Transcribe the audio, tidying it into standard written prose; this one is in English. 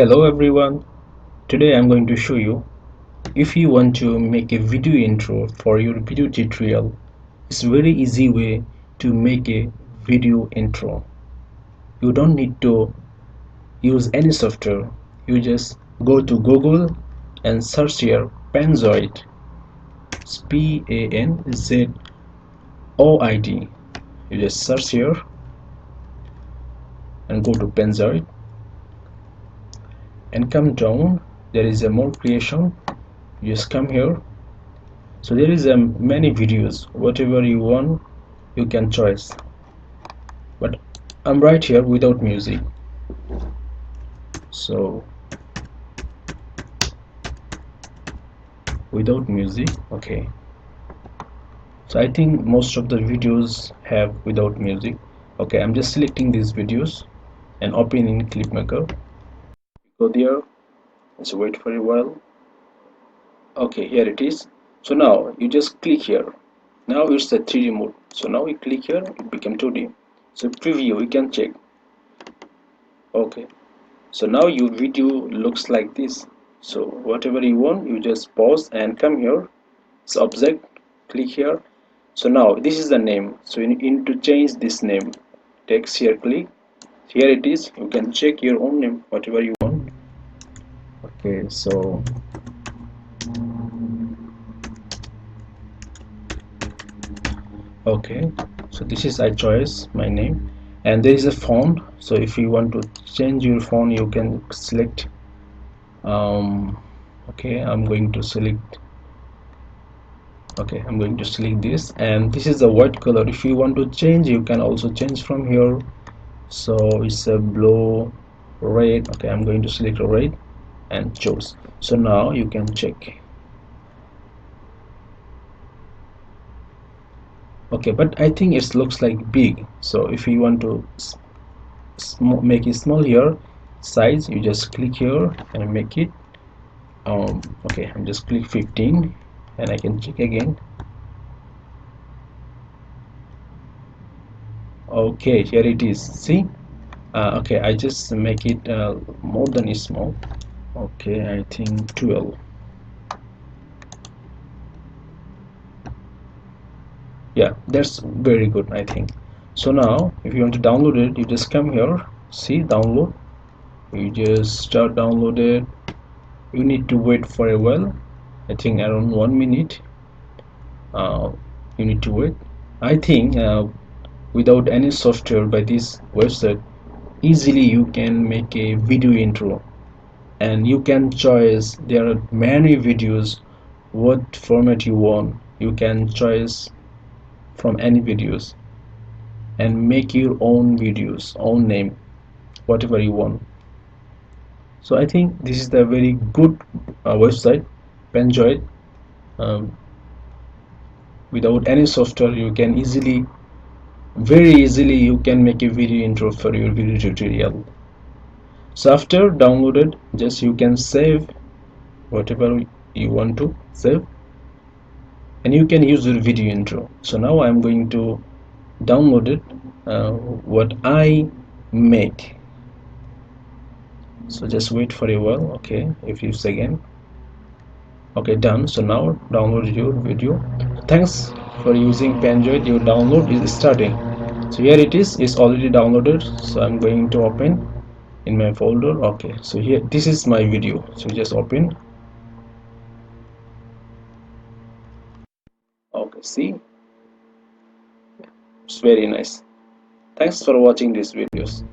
Hello everyone, today I'm going to show you if you want to make a video intro for your video tutorial. It's a very easy way to make a video intro. You don't need to use any software. You just go to Google and search here Panzoid. It's Panzoid. You just search here and go to Panzoid and come down. There is a more creation. You just come here. So there is many videos, whatever you want you can choose, but I'm right here without music. So without music, okay, so I think most of the videos have without music. Okay, I'm just selecting these videos and open in clipmaker. Go there, let's wait for a while. Okay, here it is. So now you just click here. Now it's the 3D mode. So now you click here, it become 2D. So preview, you can check. Okay, so now your video looks like this. So whatever you want, you just pause and come here. So object, click here. So now this is the name, so you need to change this name. Text here, click here, it is. You can check your own name, whatever you want. Okay, so okay, so this is I choice my name, and there is a font. So if you want to change your font, you can select okay, I'm going to select this, and this is a white color. If you want to change, you can also change from here. So it's a blue, red. Okay, I'm going to select a red and choose. So now you can check. Okay, but I think it looks like big. So if you want to make it small here, size, you just click here and make it okay, I'm just click 15 and I can check again. Okay, here it is. See, okay, I just make it more than small. Okay, I think 12. Yeah, that's very good, I think. So now if you want to download it, you just come here, see download, you just start download it. You need to wait for a while, I think around 1 minute. You need to wait. I think without any software by this website, easily you can make a video intro, and you can choose. There are many videos, what format you want. You can choose from any videos and make your own videos, own name, whatever you want. So I think this is the very good website, Panzoid. um, Without any software, you can easily, very easily, you can make a video intro for your video tutorial. So after downloaded, just you can save whatever you want to save, and you can use your video intro. So now I'm going to download it, what I make. So just wait for a while. Okay, a few seconds. Okay, done. So now download your video. Thanks for using Panzoid. Your download is starting. So here it is. It's already downloaded. So I'm going to open in my folder. Okay, so here this is my video. So just open. Okay, see, it's very nice. Thanks for watching these videos.